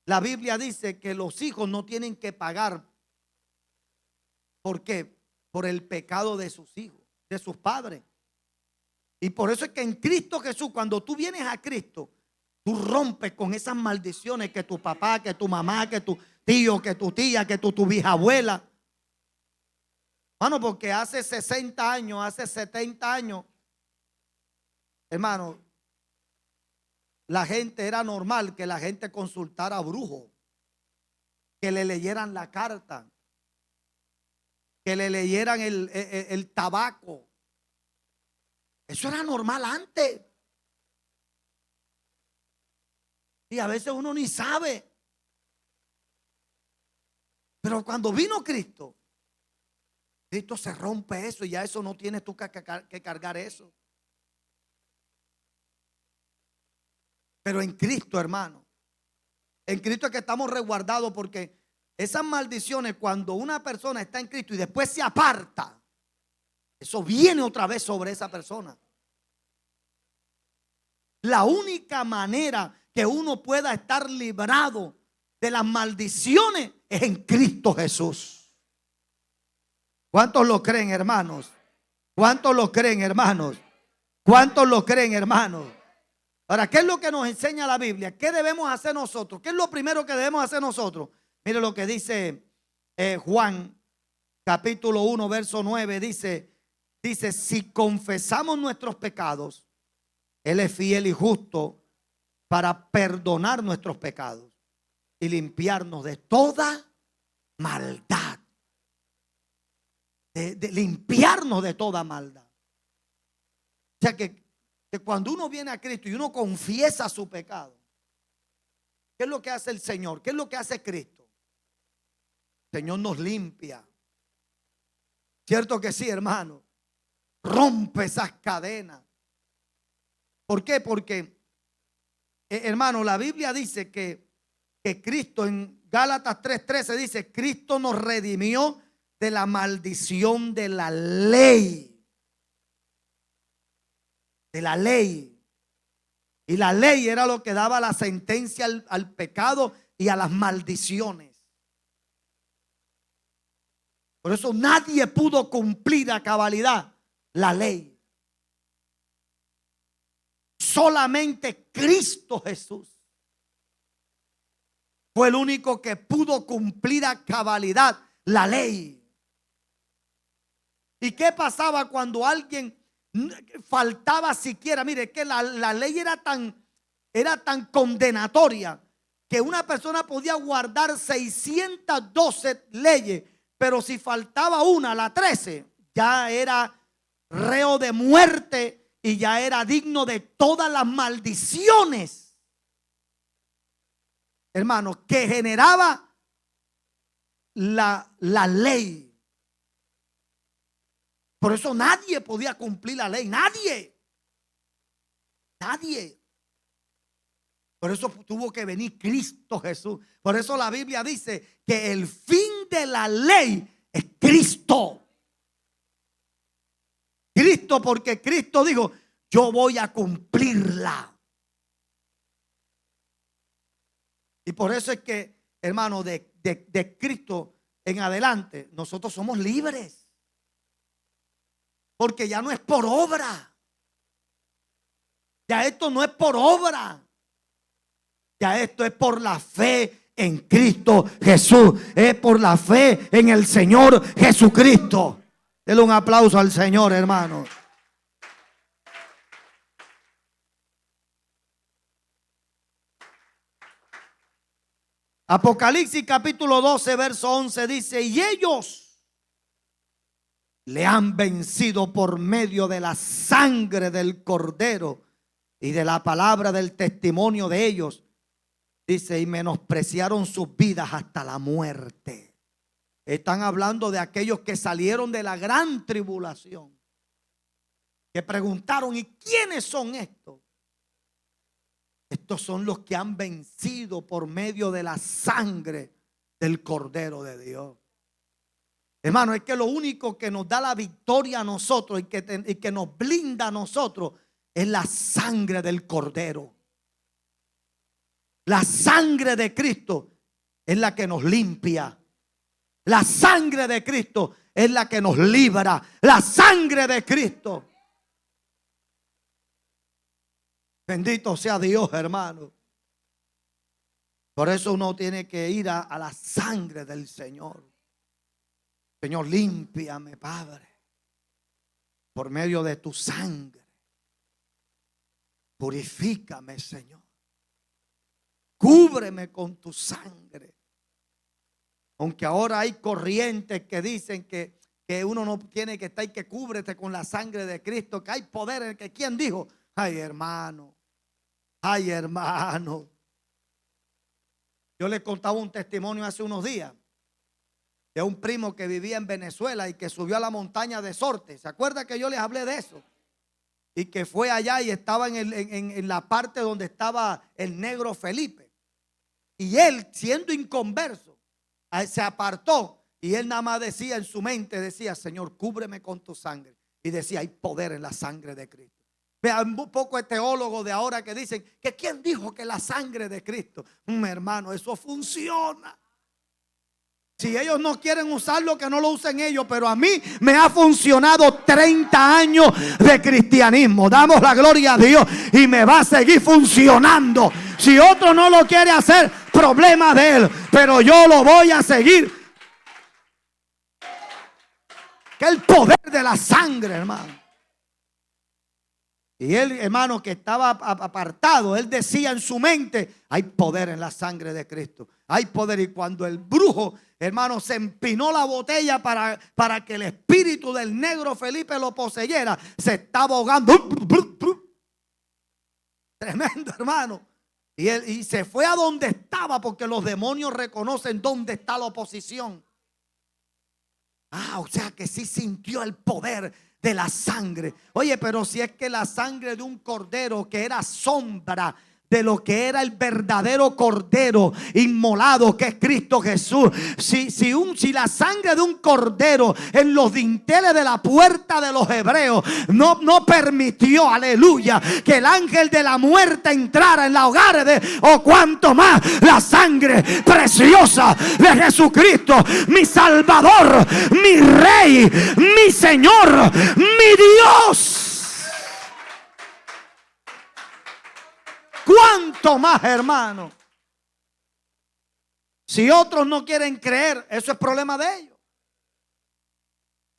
la Biblia dice que los hijos no tienen que pagar. ¿Por qué? Por el pecado de sus hijos, de sus padres. Y por eso es que en Cristo Jesús, cuando tú vienes a Cristo, tú rompes con esas maldiciones que tu papá, que tu mamá, que tu tío, que tu tía, que tu bisabuela. Hermano, porque hace 60 años, hace 70 años, hermano, la gente, era normal que la gente consultara a brujos, que le leyeran la carta, que le leyeran el tabaco. Eso era normal antes. Y a veces uno ni sabe. Pero cuando vino Cristo, Cristo se rompe eso y ya eso no tienes tú que cargar eso. Pero en Cristo, hermano, en Cristo es que estamos resguardados, porque esas maldiciones, cuando una persona está en Cristo y después se aparta, eso viene otra vez sobre esa persona. La única manera que uno pueda estar librado de las maldiciones es en Cristo Jesús. ¿Cuántos lo creen, hermanos? ¿Cuántos lo creen, hermanos? ¿Cuántos lo creen, hermanos? Ahora, ¿qué es lo que nos enseña la Biblia? ¿Qué debemos hacer nosotros? ¿Qué es lo primero que debemos hacer nosotros? Mire lo que dice Juan, capítulo 1, verso 9. Dice, si confesamos nuestros pecados, Él es fiel y justo para perdonar nuestros pecados y limpiarnos de toda maldad. De limpiarnos de toda maldad. O sea que cuando uno viene a Cristo y uno confiesa su pecado, ¿qué es lo que hace el Señor? ¿Qué es lo que hace Cristo? El Señor nos limpia. ¿Cierto que sí, hermano? Rompe esas cadenas. ¿Por qué? Porque, hermano, la Biblia dice que Cristo, en Gálatas 3:13 dice, Cristo nos redimió de la maldición de la ley. De la ley. Y la ley era lo que daba la sentencia al pecado y a las maldiciones. Por eso nadie pudo cumplir a cabalidad la ley. Solamente Cristo Jesús fue el único que pudo cumplir a cabalidad la ley. ¿Y qué pasaba cuando alguien faltaba siquiera? Mire, que la ley era tan condenatoria que una persona podía guardar 612 leyes, pero si faltaba una, la 13, ya era reo de muerte y ya era digno de todas las maldiciones, hermanos, que generaba la ley. Por eso nadie podía cumplir la ley. Nadie. Por eso tuvo que venir Cristo Jesús. Por eso la Biblia dice que el fin de la ley es Cristo. Cristo, porque Cristo dijo, yo voy a cumplirla. Y por eso es que, hermano, de Cristo en adelante, nosotros somos libres. Porque ya no es por obra. Ya esto no es por obra. Ya esto es por la fe en Cristo Jesús. Es por la fe en el Señor Jesucristo. Denle un aplauso al Señor, hermano. Apocalipsis capítulo 12, verso 11 dice, y ellos le han vencido por medio de la sangre del Cordero y de la palabra del testimonio de ellos. Dice, y menospreciaron sus vidas hasta la muerte. Están hablando de aquellos que salieron de la gran tribulación, que preguntaron, ¿y quiénes son estos? Estos son los que han vencido por medio de la sangre del Cordero de Dios. Hermano, es que lo único que nos da la victoria a nosotros y que nos blinda a nosotros es la sangre del Cordero. La sangre de Cristo es la que nos limpia. La sangre de Cristo es la que nos libra. La sangre de Cristo. Bendito sea Dios, hermano. Por eso uno tiene que ir a la sangre del Señor. Señor, límpiame, Padre, por medio de tu sangre. Purifícame, Señor. cúbreme con tu sangre. Aunque ahora hay corrientes que dicen que uno no tiene que estar y que cúbrete con la sangre de Cristo, que hay poder en el que, ¿quién dijo? Ay, hermano, ay, hermano. Yo les contaba un testimonio hace unos días de un primo que vivía en Venezuela y que subió a la montaña de Sorte. ¿Se acuerda que yo les hablé de eso? Y que fue allá y estaba en la parte donde estaba el negro Felipe. Y él, siendo inconverso, se apartó y él nada más decía en su mente, decía: Señor, cúbreme con tu sangre. Y decía: hay poder en la sangre de Cristo. Vean un poco de teólogos de ahora que dicen que ¿quién dijo que la sangre de Cristo? Hermano, eso funciona. Si ellos no quieren usarlo, que no lo usen ellos, pero a mí me ha funcionado 30 años de cristianismo. Damos la gloria a Dios y me va a seguir funcionando. Si otro no lo quiere hacer, problema de él, pero yo lo voy a seguir. Que el poder de la sangre, hermano. Y él, hermano, que estaba apartado, él decía en su mente: hay poder en la sangre de Cristo. Hay poder. Y cuando el brujo, hermano, se empinó la botella para que el espíritu del negro Felipe lo poseyera, se estaba ahogando. Tremendo, hermano. Y se fue a donde estaba, porque los demonios reconocen dónde está la oposición. O sea que sí sintió el poder de la sangre. Oye, pero si es que la sangre de un cordero, que era sombra de lo que era el verdadero cordero inmolado, que es Cristo Jesús. Si la sangre de un cordero en los dinteles de la puerta de los hebreos no permitió, aleluya, que el ángel de la muerte entrara en la hogar o cuanto más la sangre preciosa de Jesucristo, mi Salvador, mi Rey, mi Señor, mi Dios. ¿Cuánto más, hermano? Si otros no quieren creer, eso es problema de ellos.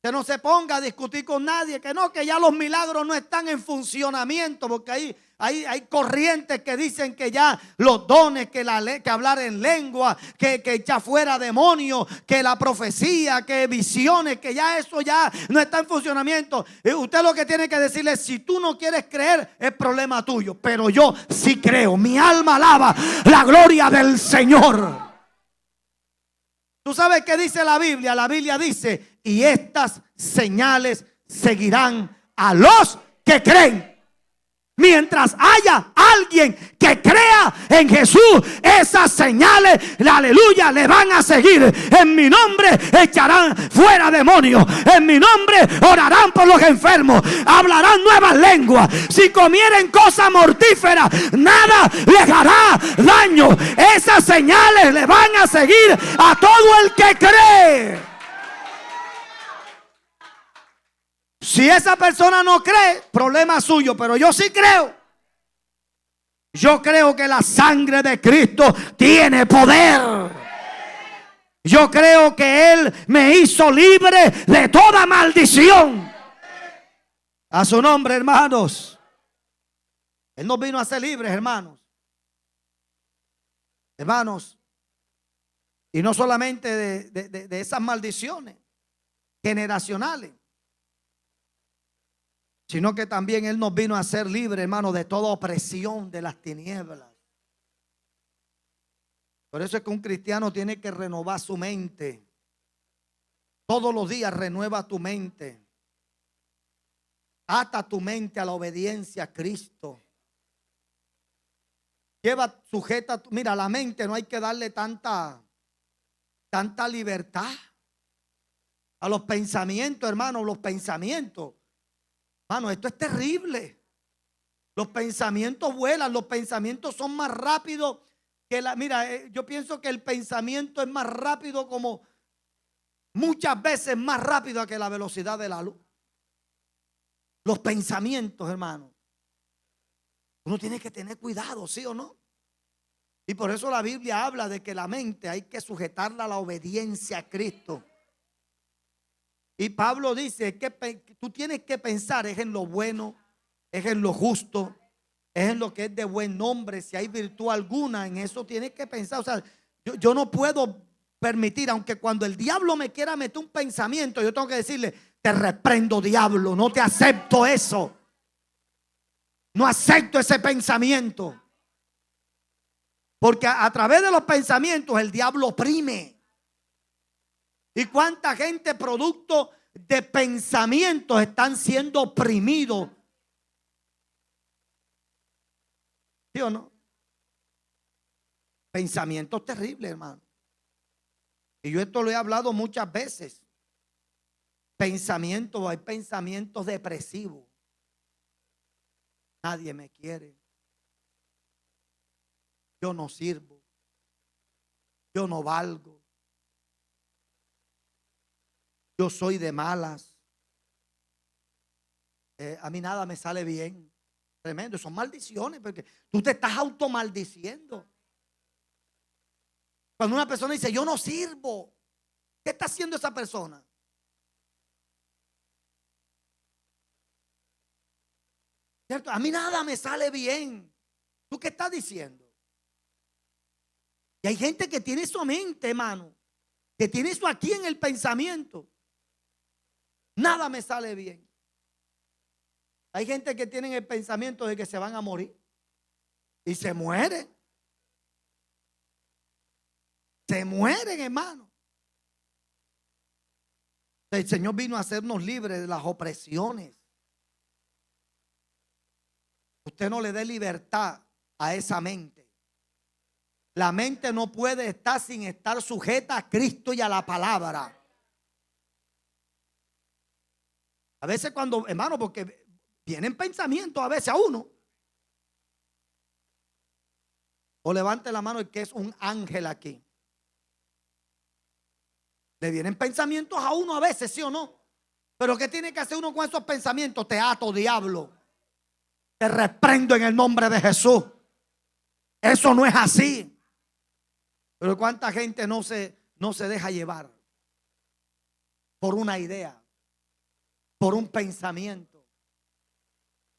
Que no se ponga a discutir con nadie, que no, que ya los milagros no están en funcionamiento, porque hay corrientes que dicen que ya los dones, que hablar en lengua, que echar fuera demonios, que la profecía, que visiones, que ya eso ya no está en funcionamiento. Y usted lo que tiene que decirle: si tú no quieres creer, es problema tuyo, pero yo sí creo. Mi alma alaba la gloria del Señor. ¿Tú sabes qué dice la Biblia? La Biblia dice: y estas señales seguirán a los que creen. Mientras haya alguien que crea en Jesús, esas señales, aleluya, le van a seguir. En mi nombre echarán fuera demonios. En mi nombre orarán por los enfermos. Hablarán nuevas lenguas. Si comieren cosas mortíferas, nada les hará daño. Esas señales le van a seguir a todo el que cree. Si esa persona no cree, problema suyo, pero yo sí creo. Yo creo que la sangre de Cristo tiene poder. Yo creo que Él me hizo libre de toda maldición. A su nombre, hermanos. Él nos vino a ser libres, hermanos. Hermanos. Y no solamente de esas maldiciones generacionales, sino que también Él nos vino a ser libres, hermano, de toda opresión de las tinieblas. Por eso es que un cristiano tiene que renovar su mente. Todos los días renueva tu mente. Ata tu mente a la obediencia a Cristo. Sujeta, mira, la mente no hay que darle tanta libertad. A los pensamientos, hermano, los pensamientos. Hermano, esto es terrible. Los pensamientos vuelan, los pensamientos son más rápidos que mira, yo pienso que el pensamiento es más rápido, como muchas veces más rápido que la velocidad de la luz. Los pensamientos, hermano. Uno tiene que tener cuidado, ¿sí o no? Y por eso la Biblia habla de que la mente hay que sujetarla a la obediencia a Cristo. Y Pablo dice que tú tienes que pensar es en lo bueno, es en lo justo, es en lo que es de buen nombre, si hay virtud alguna, en eso tienes que pensar. O sea, yo no puedo permitir, aunque cuando el diablo me quiera meter un pensamiento, yo tengo que decirle, te reprendo, diablo, no te acepto eso. No acepto ese pensamiento. Porque a través de los pensamientos el diablo oprime. Y cuánta gente producto de pensamientos están siendo oprimidos. ¿Sí o no? Pensamientos terribles, hermano. Y yo esto lo he hablado muchas veces. Pensamientos, hay pensamientos depresivos. Nadie me quiere. Yo no sirvo. Yo no valgo. Yo soy de malas. A mí nada me sale bien. Tremendo, son maldiciones porque tú te estás automaldiciendo. Cuando una persona dice yo no sirvo, ¿qué está haciendo esa persona? ¿Cierto? A mí nada me sale bien. ¿Tú qué estás diciendo? Y hay gente que tiene eso en mente, hermano, que tiene eso aquí en el pensamiento. Nada me sale bien. Hay gente que tiene el pensamiento de que se van a morir y se mueren. Se mueren, hermano. El Señor vino a hacernos libres de las opresiones. Usted no le dé libertad a esa mente. La mente no puede estar sin estar sujeta a Cristo y a la palabra. A veces cuando, hermano, porque vienen pensamientos a veces a uno. O levante la mano el que es un ángel aquí. Le vienen pensamientos a uno a veces, ¿sí o no? Pero ¿qué tiene que hacer uno con esos pensamientos? Te ato, diablo. Te reprendo en el nombre de Jesús. Eso no es así. Pero cuánta gente no se deja llevar por una idea, por un pensamiento,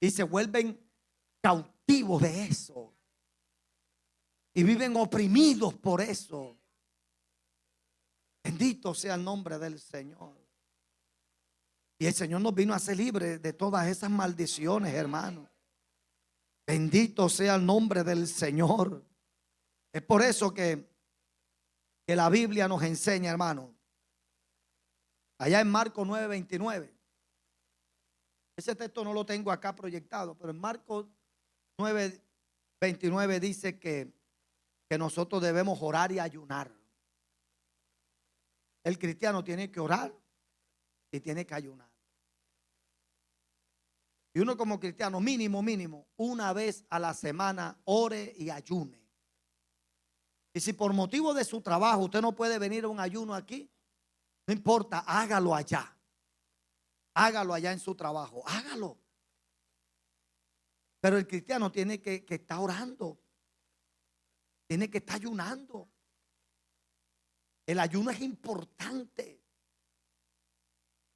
y se vuelven cautivos de eso y viven oprimidos por eso. Bendito sea el nombre del Señor. Y el Señor nos vino a hacer libres de todas esas maldiciones, hermano. Bendito sea el nombre del Señor. Es por eso que la Biblia nos enseña, hermano. Allá en Marcos 9:29. Ese texto no lo tengo acá proyectado, pero en Marcos 9:29 dice que nosotros debemos orar y ayunar. El cristiano tiene que orar y tiene que ayunar. Y uno como cristiano, mínimo, una vez a la semana ore y ayune. Y si por motivo de su trabajo usted no puede venir a un ayuno aquí, no importa, hágalo allá. Hágalo allá en su trabajo, hágalo. Pero el cristiano tiene que estar orando. Tiene que estar ayunando. El ayuno es importante.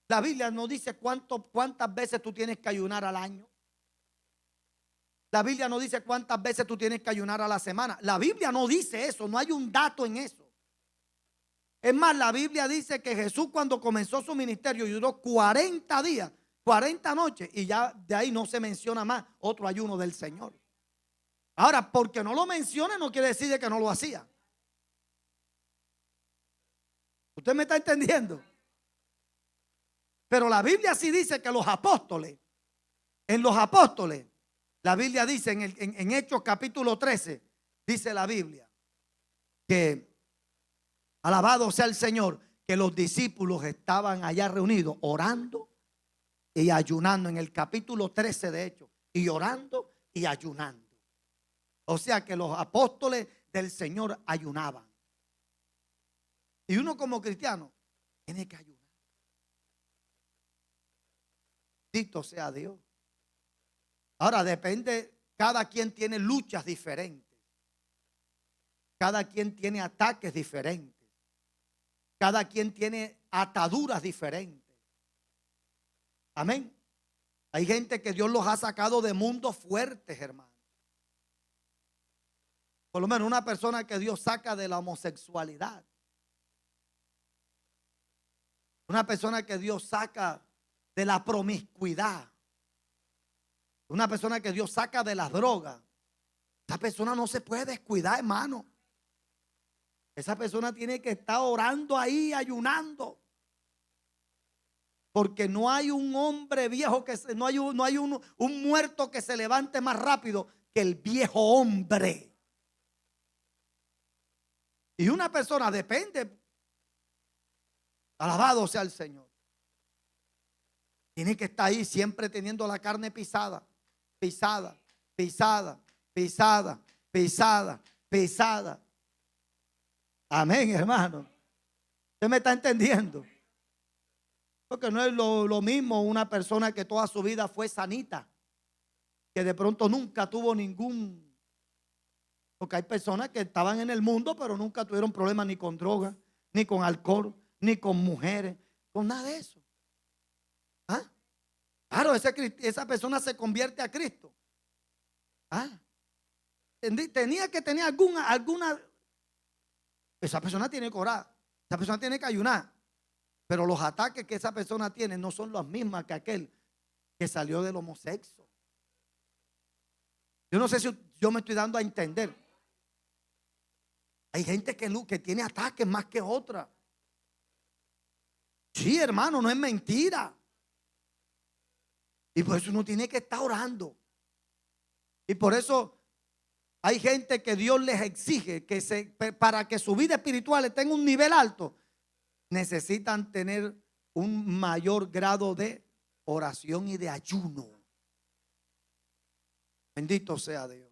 La Biblia no dice cuántas veces tú tienes que ayunar al año. La Biblia no dice cuántas veces tú tienes que ayunar a la semana. La Biblia no dice eso, no hay un dato en eso. Es más, la Biblia dice que Jesús cuando comenzó su ministerio ayunó 40 días, 40 noches, y ya de ahí no se menciona más otro ayuno del Señor. Ahora, porque no lo menciona no quiere decir que no lo hacía. ¿Usted me está entendiendo? Pero la Biblia sí dice que los apóstoles, en los apóstoles, la Biblia dice en Hechos capítulo 13, dice la Biblia que alabado sea el Señor, que los discípulos estaban allá reunidos orando y ayunando en el capítulo 13 de Hechos, y orando y ayunando. O sea que los apóstoles del Señor ayunaban. Y uno como cristiano tiene que ayunar. Bendito sea Dios. Ahora depende, cada quien tiene luchas diferentes. Cada quien tiene ataques diferentes. Cada quien tiene ataduras diferentes. Amén. Hay gente que Dios los ha sacado de mundos fuertes, hermano. Por lo menos una persona que Dios saca de la homosexualidad. Una persona que Dios saca de la promiscuidad. Una persona que Dios saca de las drogas. Esa persona no se puede descuidar, hermano. Esa persona tiene que estar orando ahí, ayunando. Porque no hay un hombre viejo no hay un muerto que se levante más rápido que el viejo hombre. Y una persona depende. Alabado sea el Señor. Tiene que estar ahí siempre teniendo la carne pisada, pisada, pisada, pisada, pisada, pisada. Amén, hermano. ¿Usted me está entendiendo? Porque no es lo mismo una persona que toda su vida fue sanita, que de pronto nunca tuvo ningún. Porque hay personas que estaban en el mundo, pero nunca tuvieron problemas ni con drogas, ni con alcohol, ni con mujeres, con nada de eso. ¿Ah? Claro, esa persona se convierte a Cristo. ¿Ah? Tenía que tener alguna. Esa persona tiene que orar, esa persona tiene que ayunar. Pero los ataques que esa persona tiene no son los mismos que aquel que salió del homosexo. Yo no sé si yo me estoy dando a entender. Hay gente que tiene ataques más que otra. Sí, hermano, no es mentira. Y por eso uno tiene que estar orando. Y por eso hay gente que Dios les exige que para que su vida espiritual tenga un nivel alto, necesitan tener un mayor grado de oración y de ayuno. Bendito sea Dios.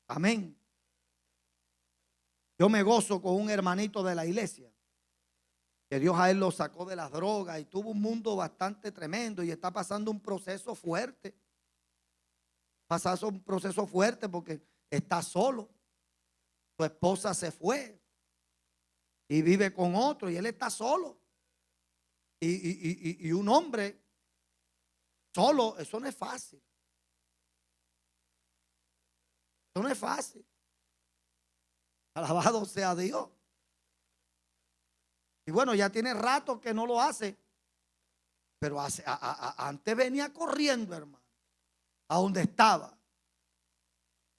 Amén. Yo me gozo con un hermanito de la iglesia, que Dios a él lo sacó de las drogas y tuvo un mundo bastante tremendo y está pasando un proceso fuerte. Pasando un proceso fuerte porque está solo. Su esposa se fue y vive con otro y él está solo. Y un hombre solo, eso no es fácil. Eso no es fácil. Alabado sea Dios. Y bueno, ya tiene rato que no lo hace. Pero antes venía corriendo, hermano, a donde estaba.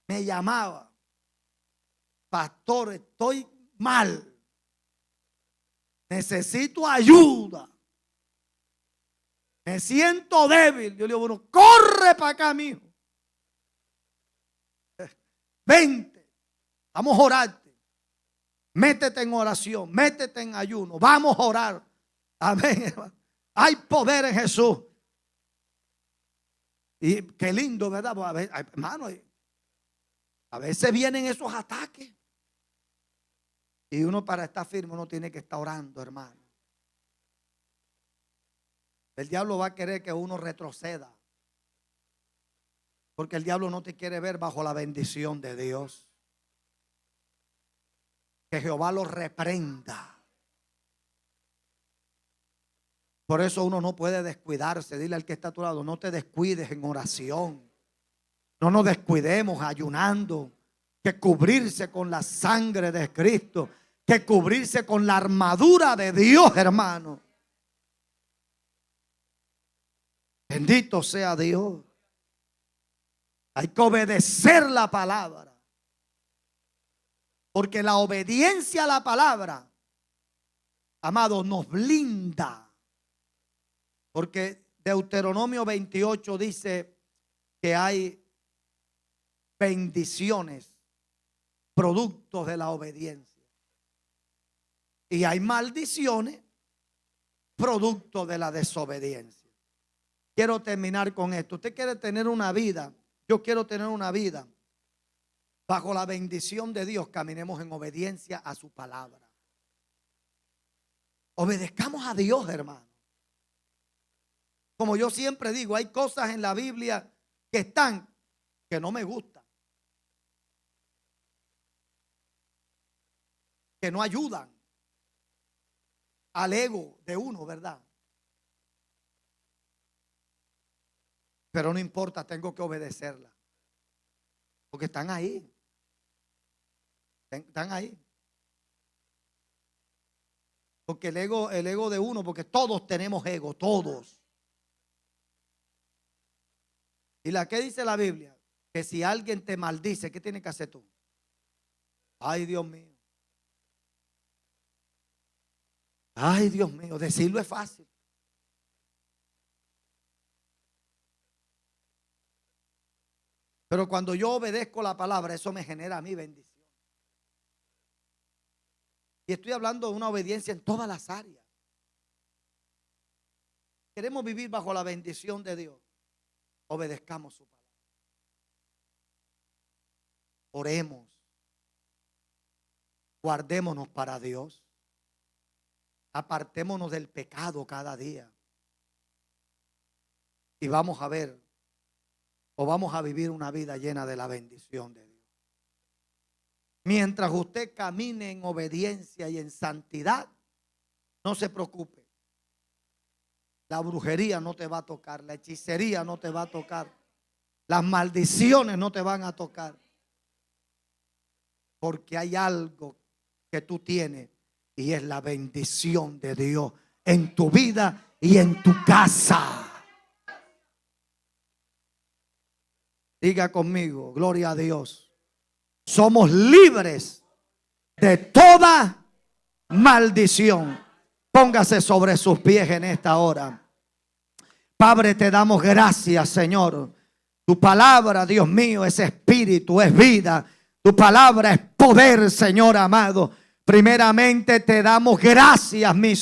Me llamaba. Pastor, estoy mal. Necesito ayuda. Me siento débil. Yo le digo, bueno, corre para acá, mijo. Vente. Vamos a orarte. Métete en oración. Métete en ayuno. Vamos a orar. Amén, hermano. Hay poder en Jesús. Y qué lindo, ¿verdad? Pues a ver, hermano, a veces vienen esos ataques. Y uno para estar firme, uno tiene que estar orando, hermano. El diablo va a querer que uno retroceda. Porque el diablo no te quiere ver bajo la bendición de Dios. Que Jehová lo reprenda. Por eso uno no puede descuidarse. Dile al que está a tu lado, no te descuides en oración. No nos descuidemos ayunando. Que cubrirse con la sangre de Cristo. Que cubrirse con la armadura de Dios, hermano. Bendito sea Dios. Hay que obedecer la palabra. Porque la obediencia a la palabra, amado, nos blinda. Porque Deuteronomio 28 dice que hay bendiciones, productos de la obediencia. Y hay maldiciones, producto de la desobediencia. Quiero terminar con esto. Usted quiere tener una vida. Yo quiero tener una vida bajo la bendición de Dios. Caminemos en obediencia a su palabra. Obedezcamos a Dios, hermano. Como yo siempre digo, hay cosas en la Biblia que no me gustan, que no ayudan al ego de uno, ¿verdad? Pero no importa, tengo que obedecerla. Porque están ahí. Están ahí. Porque el ego de uno, porque todos tenemos ego, todos. ¿Y qué dice la Biblia? Que si alguien te maldice, ¿qué tienes que hacer tú? Ay, Dios mío. Ay, Dios mío, decirlo es fácil. Pero cuando yo obedezco la palabra, eso me genera a mí bendición. Y estoy hablando de una obediencia en todas las áreas. Queremos vivir bajo la bendición de Dios. Obedezcamos su palabra. Oremos. Guardémonos para Dios. Apartémonos del pecado cada día. Y vamos a ver, o vamos a vivir una vida llena de la bendición de Dios. Mientras usted camine en obediencia y en santidad, no se preocupe. La brujería no te va a tocar, la hechicería no te va a tocar, las maldiciones no te van a tocar. Porque hay algo que tú tienes y es la bendición de Dios en tu vida y en tu casa. Diga conmigo, gloria a Dios. Somos libres de toda maldición. Póngase sobre sus pies en esta hora. Padre, te damos gracias, Señor. Tu palabra, Dios mío, es espíritu, es vida. Tu palabra es poder, Señor amado. Primeramente te damos gracias, mi